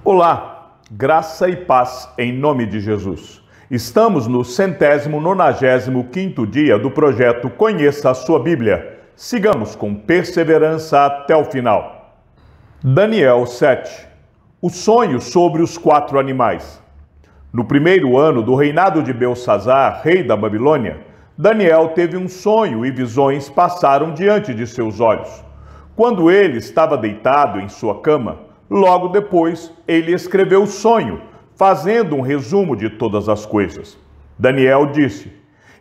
Olá, graça e paz em nome de Jesus. Estamos no 195º dia do projeto Conheça a Sua Bíblia. Sigamos com perseverança até o final. Daniel 7. O sonho sobre os 4 animais. No primeiro ano do reinado de Belsassar, rei da Babilônia, Daniel teve um sonho e visões passaram diante de seus olhos. Quando ele estava deitado em sua cama, logo depois, ele escreveu o sonho, fazendo um resumo de todas as coisas. Daniel disse: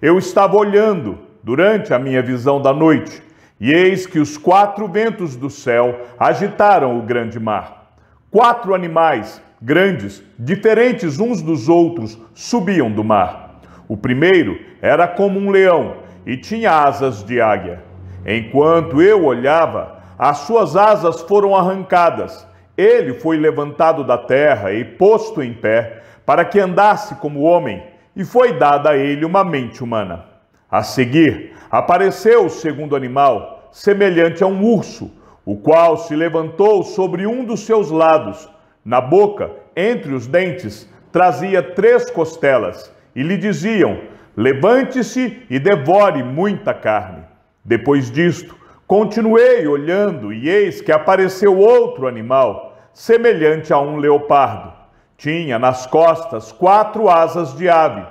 Eu estava olhando durante a minha visão da noite, e eis que os 4 ventos do céu agitaram o grande mar. 4 animais grandes, diferentes uns dos outros, subiam do mar. O primeiro era como um leão e tinha asas de águia. Enquanto eu olhava, as suas asas foram arrancadas. Ele foi levantado da terra e posto em pé, para que andasse como homem, e foi dada a ele uma mente humana. A seguir, apareceu o segundo animal, semelhante a um urso, o qual se levantou sobre um dos seus lados. Na boca, entre os dentes, trazia 3 costelas, e lhe diziam: Levante-se e devore muita carne. Depois disto, continuei olhando, e eis que apareceu outro animal, semelhante a um leopardo. Tinha nas costas 4 asas de ave.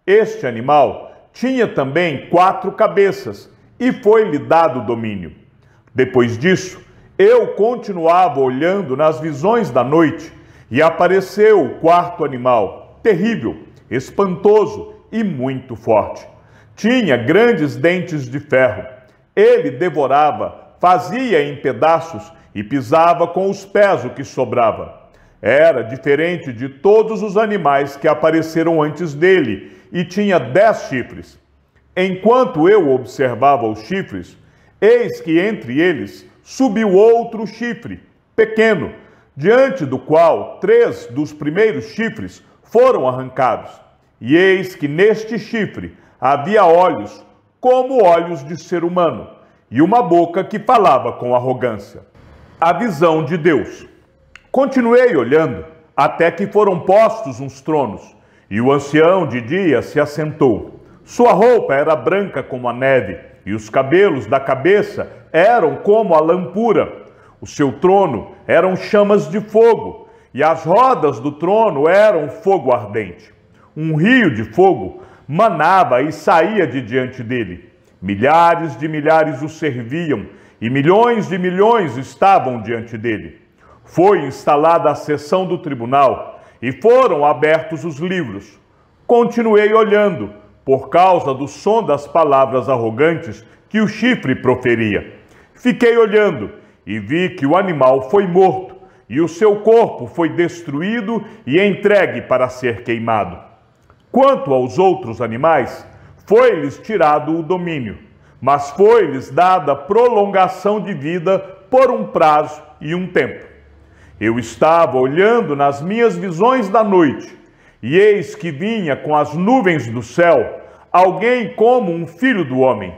Este animal tinha também 4 cabeças, e foi-lhe dado domínio. Depois disso, eu continuava olhando nas visões da noite, e apareceu o 4º animal, terrível, espantoso e muito forte. Tinha grandes dentes de ferro. Ele devorava, fazia em pedaços e pisava com os pés o que sobrava. Era diferente de todos os animais que apareceram antes dele e tinha 10 chifres. Enquanto eu observava os chifres, eis que entre eles subiu outro chifre, pequeno, diante do qual 3 dos primeiros chifres foram arrancados. E eis que neste chifre havia olhos como olhos de ser humano, e uma boca que falava com arrogância. A visão de Deus. Continuei olhando, até que foram postos uns tronos, e o ancião de dia se assentou. Sua roupa era branca como a neve, e os cabelos da cabeça eram como a lã pura. O seu trono eram chamas de fogo, e as rodas do trono eram fogo ardente. Um rio de fogo manava e saía de diante dele. Milhares de milhares o serviam, e milhões de milhões estavam diante dele. Foi instalada a sessão do tribunal, e foram abertos os livros. Continuei olhando, por causa do som das palavras arrogantes que o chifre proferia. Fiquei olhando, e vi que o animal foi morto, e o seu corpo foi destruído e entregue para ser queimado. Quanto aos outros animais, foi-lhes tirado o domínio, mas foi-lhes dada prolongação de vida por um prazo e um tempo. Eu estava olhando nas minhas visões da noite, e eis que vinha com as nuvens do céu alguém como um filho do homem.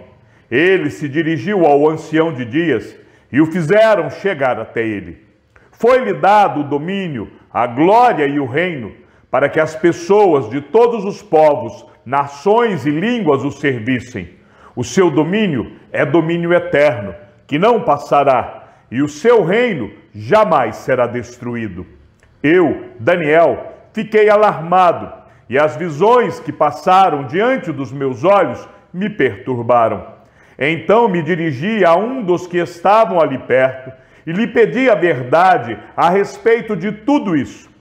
Ele se dirigiu ao ancião de dias, e o fizeram chegar até ele. Foi-lhe dado o domínio, a glória e o reino, para que as pessoas de todos os povos, nações e línguas o servissem. O seu domínio é domínio eterno, que não passará, e o seu reino jamais será destruído. Eu, Daniel, fiquei alarmado, e as visões que passaram diante dos meus olhos me perturbaram. Então me dirigi a um dos que estavam ali perto, e lhe pedi a verdade a respeito de tudo isso.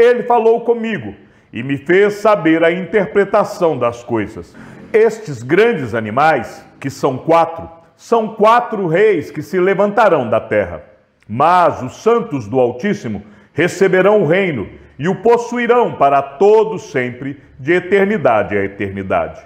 Ele falou comigo e me fez saber a interpretação das coisas. Estes grandes animais, que são 4 reis que se levantarão da terra. Mas os santos do Altíssimo receberão o reino e o possuirão para todo sempre, de eternidade a eternidade.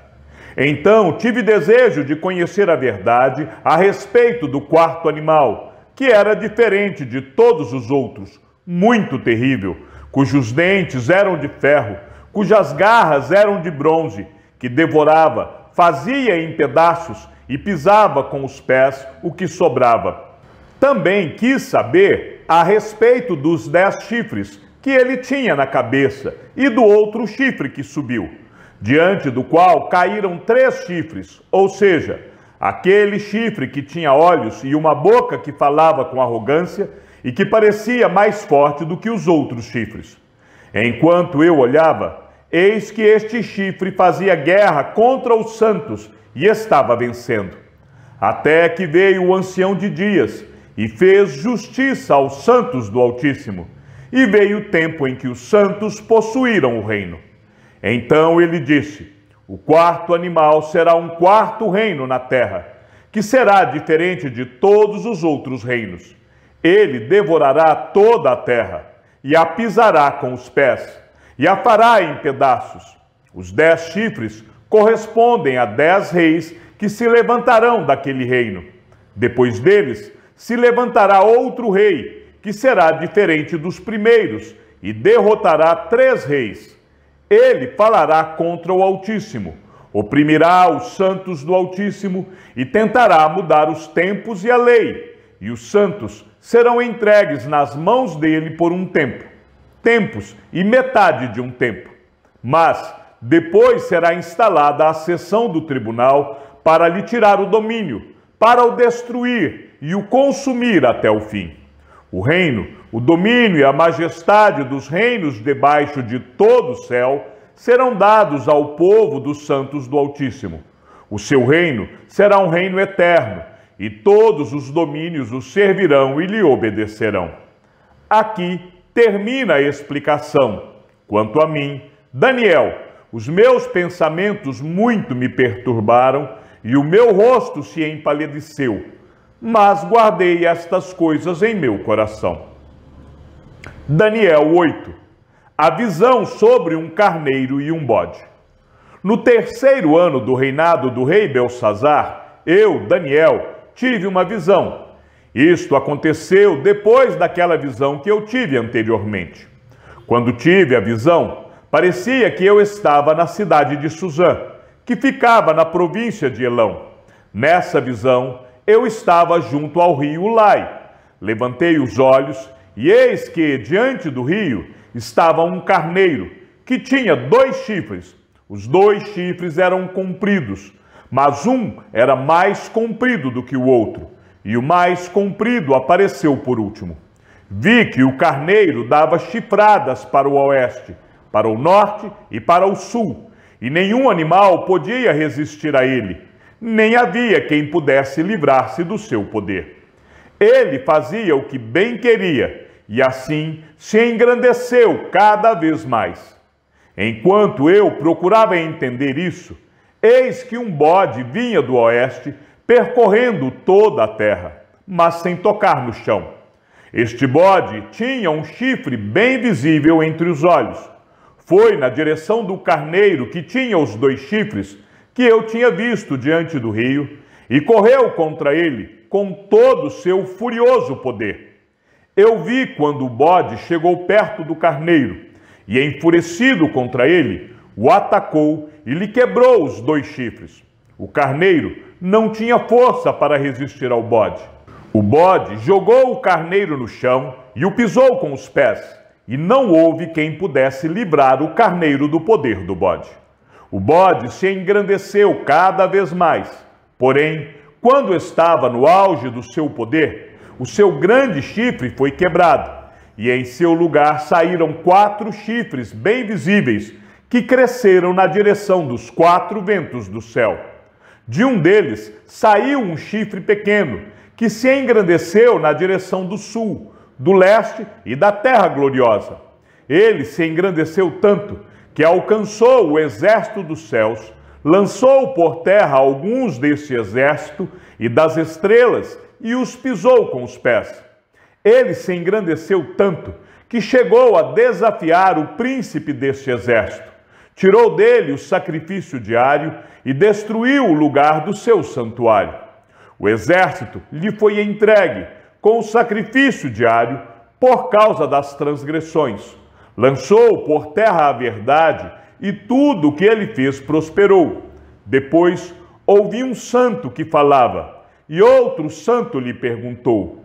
Então tive desejo de conhecer a verdade a respeito do 4º animal, que era diferente de todos os outros, muito terrível, cujos dentes eram de ferro, cujas garras eram de bronze, que devorava, fazia em pedaços e pisava com os pés o que sobrava. Também quis saber a respeito dos 10 chifres que ele tinha na cabeça e do outro chifre que subiu, diante do qual caíram 3 chifres, ou seja, aquele chifre que tinha olhos e uma boca que falava com arrogância e que parecia mais forte do que os outros chifres. Enquanto eu olhava, eis que este chifre fazia guerra contra os santos e estava vencendo. Até que veio o ancião de dias e fez justiça aos santos do Altíssimo, e veio o tempo em que os santos possuíram o reino. Então ele disse: o 4º animal será um 4º reino na terra, que será diferente de todos os outros reinos. Ele devorará toda a terra, e a pisará com os pés, e a fará em pedaços. Os 10 chifres correspondem a 10 reis que se levantarão daquele reino. Depois deles, se levantará outro rei, que será diferente dos primeiros, e derrotará 3 reis. Ele falará contra o Altíssimo, oprimirá os santos do Altíssimo e tentará mudar os tempos e a lei, e os santos serão entregues nas mãos dele por um tempo, tempos e metade de um tempo. Mas depois será instalada a seção do tribunal para lhe tirar o domínio, para o destruir e o consumir até o fim. O reino, o domínio e a majestade dos reinos debaixo de todo o céu serão dados ao povo dos santos do Altíssimo. O seu reino será um reino eterno, e todos os domínios o servirão e lhe obedecerão. Aqui termina a explicação. Quanto a mim, Daniel, os meus pensamentos muito me perturbaram e o meu rosto se empalideceu, mas guardei estas coisas em meu coração. Daniel 8. A visão sobre um carneiro e um bode. No 3º ano do reinado do rei Belsazzar, eu, Daniel, tive uma visão. Isto aconteceu depois daquela visão que eu tive anteriormente. Quando tive a visão, parecia que eu estava na cidade de Suzã, que ficava na província de Elão. Nessa visão, eu estava junto ao rio Ulai. Levantei os olhos e eis que, diante do rio, estava um carneiro, que tinha 2 chifres. Os 2 chifres eram compridos, mas um era mais comprido do que o outro, e o mais comprido apareceu por último. Vi que o carneiro dava chifradas para o oeste, para o norte e para o sul, e nenhum animal podia resistir a ele, nem havia quem pudesse livrar-se do seu poder. Ele fazia o que bem queria, e assim se engrandeceu cada vez mais. Enquanto eu procurava entender isso, eis que um bode vinha do oeste, percorrendo toda a terra, mas sem tocar no chão. Este bode tinha um chifre bem visível entre os olhos. Foi na direção do carneiro que tinha os 2 chifres que eu tinha visto diante do rio, e correu contra ele com todo o seu furioso poder. Eu vi quando o bode chegou perto do carneiro, e enfurecido contra ele, o atacou e lhe quebrou os 2 chifres. O carneiro não tinha força para resistir ao bode. O bode jogou o carneiro no chão e o pisou com os pés, e não houve quem pudesse livrar o carneiro do poder do bode. O bode se engrandeceu cada vez mais, porém, quando estava no auge do seu poder, o seu grande chifre foi quebrado, e em seu lugar saíram 4 chifres bem visíveis, que cresceram na direção dos 4 ventos do céu. De um deles saiu um chifre pequeno, que se engrandeceu na direção do sul, do leste e da terra gloriosa. Ele se engrandeceu tanto que alcançou o exército dos céus, lançou por terra alguns desse exército e das estrelas e os pisou com os pés. Ele se engrandeceu tanto que chegou a desafiar o príncipe deste exército. Tirou dele o sacrifício diário e destruiu o lugar do seu santuário. O exército lhe foi entregue com o sacrifício diário por causa das transgressões. Lançou por terra a verdade e tudo o que ele fez prosperou. Depois ouvi um santo que falava, e outro santo lhe perguntou: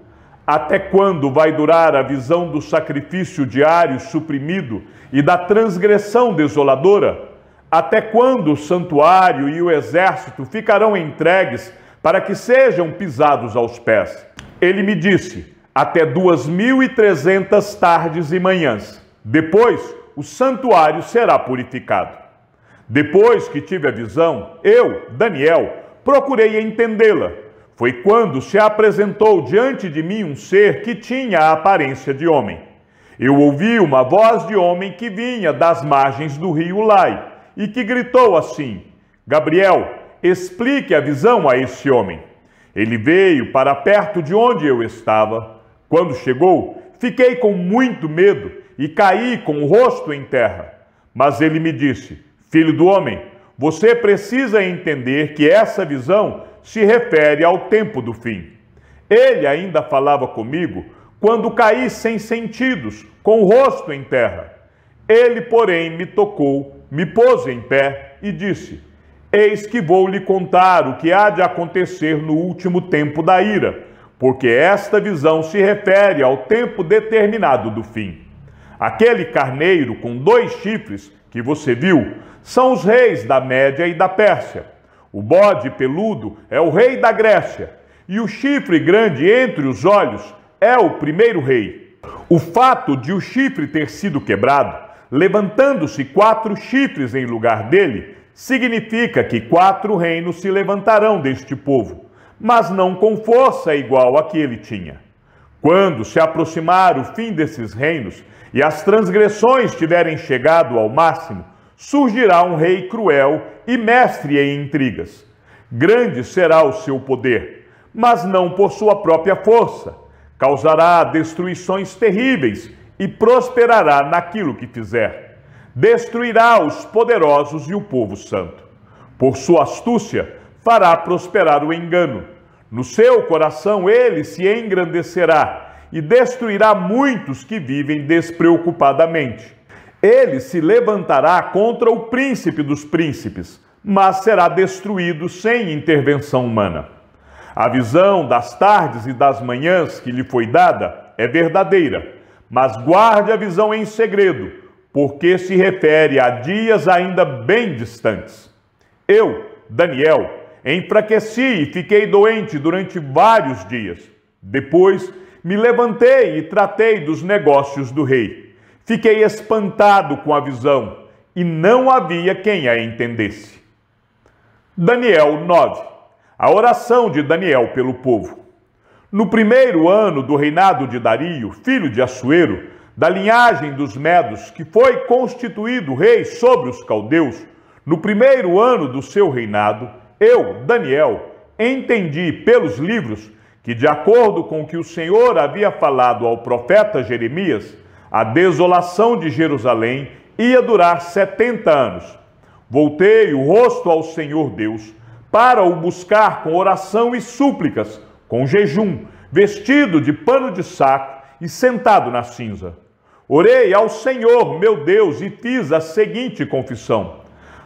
Até quando vai durar a visão do sacrifício diário suprimido e da transgressão desoladora? Até quando o santuário e o exército ficarão entregues para que sejam pisados aos pés? Ele me disse: até 2300 tardes e manhãs. Depois, o santuário será purificado. Depois que tive a visão, eu, Daniel, procurei entendê-la. Foi quando se apresentou diante de mim um ser que tinha a aparência de homem. Eu ouvi uma voz de homem que vinha das margens do rio Ulai e que gritou assim: Gabriel, explique a visão a esse homem. Ele veio para perto de onde eu estava. Quando chegou, fiquei com muito medo e caí com o rosto em terra. Mas ele me disse: Filho do homem, você precisa entender que essa visão se refere ao tempo do fim. Ele ainda falava comigo quando caí sem sentidos, com o rosto em terra. Ele, porém, me tocou, me pôs em pé e disse: Eis que vou lhe contar o que há de acontecer no último tempo da ira, porque esta visão se refere ao tempo determinado do fim. Aquele carneiro com 2 chifres que você viu são os reis da Média e da Pérsia. O bode peludo é o rei da Grécia, e o chifre grande entre os olhos é o primeiro rei. O fato de o chifre ter sido quebrado, levantando-se 4 chifres em lugar dele, significa que 4 reinos se levantarão deste povo, mas não com força igual a que ele tinha. Quando se aproximar o fim desses reinos e as transgressões tiverem chegado ao máximo, surgirá um rei cruel e mestre em intrigas. Grande será o seu poder, mas não por sua própria força. Causará destruições terríveis e prosperará naquilo que fizer. Destruirá os poderosos e o povo santo. Por sua astúcia, fará prosperar o engano. No seu coração ele se engrandecerá e destruirá muitos que vivem despreocupadamente. Ele se levantará contra o príncipe dos príncipes, mas será destruído sem intervenção humana. A visão das tardes e das manhãs que lhe foi dada é verdadeira, mas guarde a visão em segredo, porque se refere a dias ainda bem distantes. Eu, Daniel, enfraqueci e fiquei doente durante vários dias. Depois me levantei e tratei dos negócios do rei. Fiquei espantado com a visão, e não havia quem a entendesse. Daniel 9. A oração de Daniel pelo povo. No primeiro ano do reinado de Dario, filho de Assuero, da linhagem dos Medos, que foi constituído rei sobre os caldeus, no primeiro ano do seu reinado, eu, Daniel, entendi pelos livros que, de acordo com o que o Senhor havia falado ao profeta Jeremias, a desolação de Jerusalém ia durar 70 anos. Voltei o rosto ao Senhor Deus para o buscar com oração e súplicas, com jejum, vestido de pano de saco e sentado na cinza. Orei ao Senhor, meu Deus, e fiz a seguinte confissão: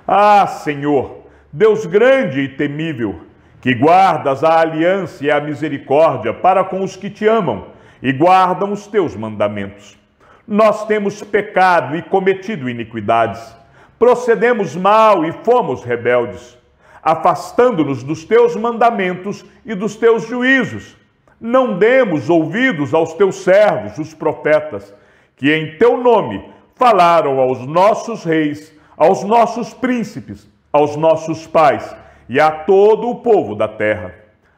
Ah, Senhor, Deus grande e temível, que guardas a aliança e a misericórdia para com os que te amam e guardam os teus mandamentos. Nós temos pecado e cometido iniquidades, procedemos mal e fomos rebeldes, afastando-nos dos teus mandamentos e dos teus juízos. Não demos ouvidos aos teus servos, os profetas, que em teu nome falaram aos nossos reis, aos nossos príncipes, aos nossos pais e a todo o povo da terra.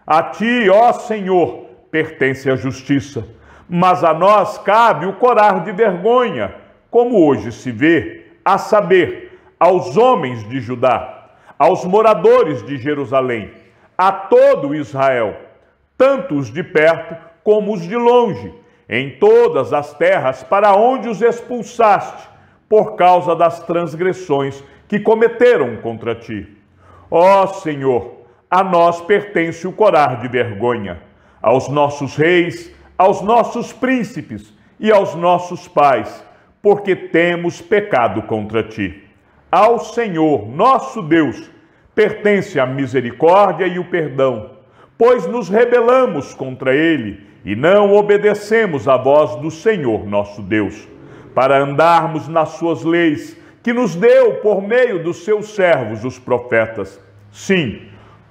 A ti, ó Senhor, pertence a justiça, mas a nós cabe o corar de vergonha, como hoje se vê, a saber, aos homens de Judá, aos moradores de Jerusalém, a todo Israel, tanto os de perto como os de longe, em todas as terras para onde os expulsaste, por causa das transgressões que cometeram contra ti. Ó Senhor, a nós pertence o corar de vergonha, aos nossos reis, aos nossos príncipes e aos nossos pais, porque temos pecado contra ti. Ao Senhor, nosso Deus, pertence a misericórdia e o perdão, pois nos rebelamos contra ele e não obedecemos à voz do Senhor nosso Deus, para andarmos nas suas leis, que nos deu por meio dos seus servos, os profetas. Sim,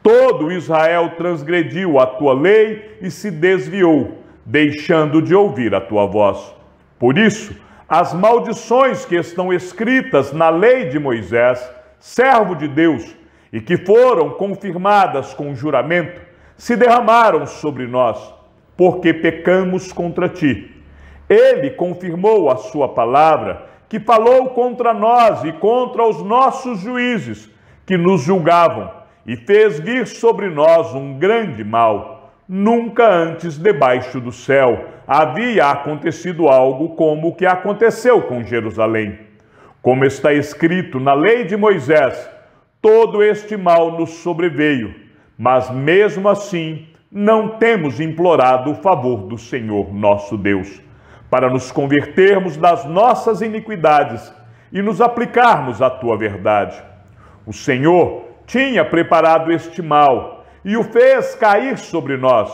todo Israel transgrediu a tua lei e se desviou, deixando de ouvir a tua voz. Por isso, as maldições que estão escritas na lei de Moisés, servo de Deus, e que foram confirmadas com juramento, se derramaram sobre nós, porque pecamos contra ti. Ele confirmou a sua palavra, que falou contra nós e contra os nossos juízes, que nos julgavam, e fez vir sobre nós um grande mal. Nunca antes debaixo do céu havia acontecido algo como o que aconteceu com Jerusalém. Como está escrito na lei de Moisés, todo este mal nos sobreveio, mas mesmo assim não temos implorado o favor do Senhor nosso Deus, para nos convertermos das nossas iniquidades e nos aplicarmos à tua verdade. O Senhor tinha preparado este mal e o fez cair sobre nós,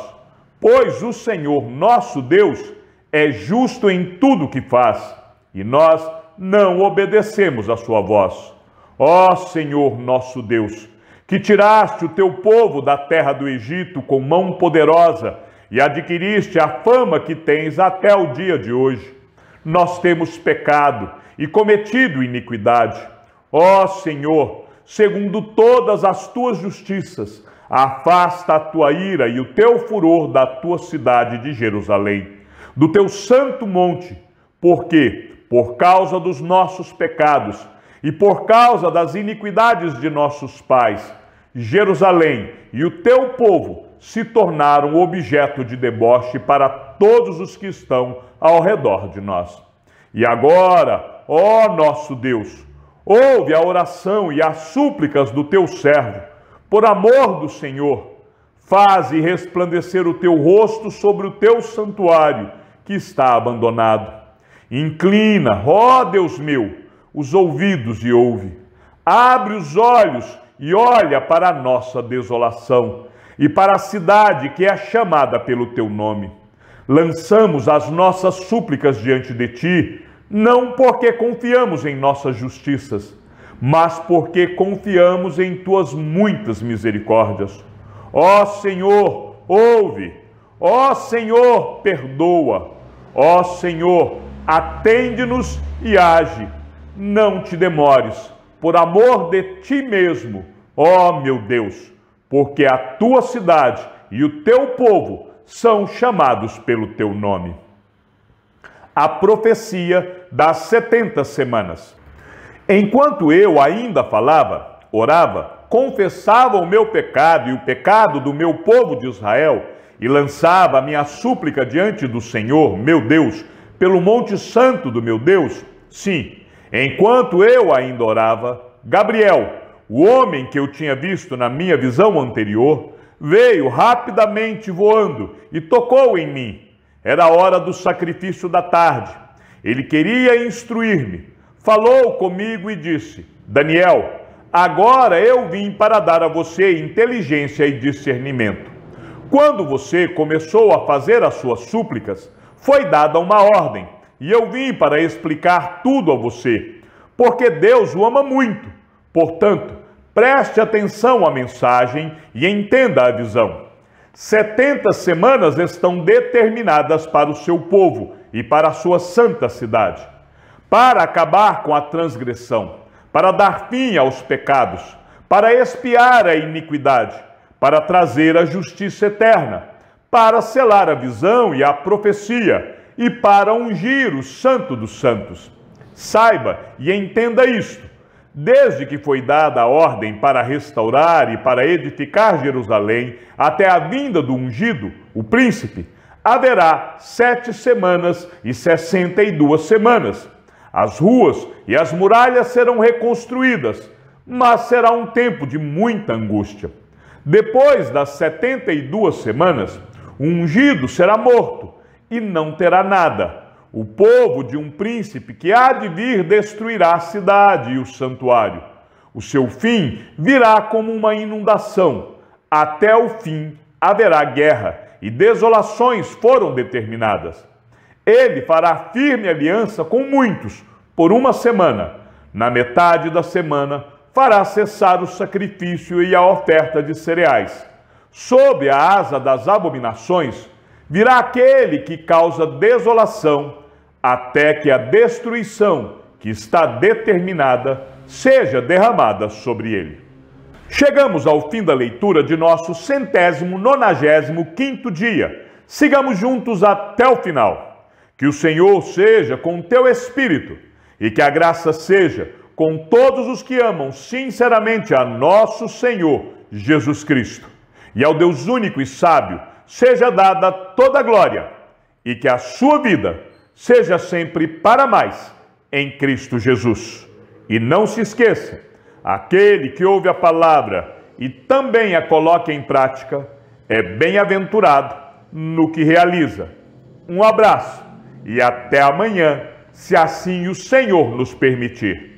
pois o Senhor nosso Deus é justo em tudo o que faz, e nós não obedecemos à sua voz. Ó Senhor nosso Deus, que tiraste o teu povo da terra do Egito com mão poderosa e adquiriste a fama que tens até o dia de hoje. Nós temos pecado e cometido iniquidade. Ó Senhor, segundo todas as tuas justiças, afasta a tua ira e o teu furor da tua cidade de Jerusalém, do teu santo monte, porque, por causa dos nossos pecados e por causa das iniquidades de nossos pais, Jerusalém e o teu povo se tornaram objeto de deboche para todos os que estão ao redor de nós. E agora, ó nosso Deus, ouve a oração e as súplicas do teu servo, por amor do Senhor. Faze resplandecer o teu rosto sobre o teu santuário, que está abandonado. Inclina, ó Deus meu, os ouvidos e ouve. Abre os olhos e olha para a nossa desolação e para a cidade que é chamada pelo teu nome. Lançamos as nossas súplicas diante de ti, não porque confiamos em nossas justiças, mas porque confiamos em tuas muitas misericórdias. Ó Senhor, ouve. Ó Senhor, perdoa. Ó Senhor, atende-nos e age. Não te demores, por amor de ti mesmo, ó meu Deus, porque a tua cidade e o teu povo são chamados pelo teu nome. A profecia das 70 semanas. Enquanto eu ainda falava, orava, confessava o meu pecado e o pecado do meu povo de Israel, e lançava a minha súplica diante do Senhor, meu Deus, pelo monte santo do meu Deus, sim, enquanto eu ainda orava, Gabriel, o homem que eu tinha visto na minha visão anterior, veio rapidamente voando e tocou em mim. Era a hora do sacrifício da tarde. Ele queria instruir-me. Falou comigo e disse: Daniel, agora eu vim para dar a você inteligência e discernimento. Quando você começou a fazer as suas súplicas, foi dada uma ordem, e eu vim para explicar tudo a você, porque Deus o ama muito. Portanto, preste atenção à mensagem e entenda a visão. 70 semanas estão determinadas para o seu povo e para a sua santa cidade, para acabar com a transgressão, para dar fim aos pecados, para expiar a iniquidade, para trazer a justiça eterna, para selar a visão e a profecia e para ungir o Santo dos Santos. Saiba e entenda isto. Desde que foi dada a ordem para restaurar e para edificar Jerusalém, até a vinda do ungido, o príncipe, haverá 7 semanas e 62 semanas. As ruas e as muralhas serão reconstruídas, mas será um tempo de muita angústia. Depois das 72 semanas, o ungido será morto e não terá nada. O povo de um príncipe que há de vir destruirá a cidade e o santuário. O seu fim virá como uma inundação. Até o fim haverá guerra e desolações foram determinadas. Ele fará firme aliança com muitos por uma semana. Na metade da semana, fará cessar o sacrifício e a oferta de cereais. Sob a asa das abominações, virá aquele que causa desolação, até que a destruição que está determinada seja derramada sobre ele. Chegamos ao fim da leitura de nosso 195º dia. Sigamos juntos até o final. Que o Senhor seja com o teu espírito e que a graça seja com todos os que amam sinceramente a nosso Senhor Jesus Cristo. E ao Deus único e sábio seja dada toda a glória e que a sua vida seja sempre para mais em Cristo Jesus. E não se esqueça, aquele que ouve a palavra e também a coloca em prática é bem-aventurado no que realiza. Um abraço e até amanhã, se assim o Senhor nos permitir.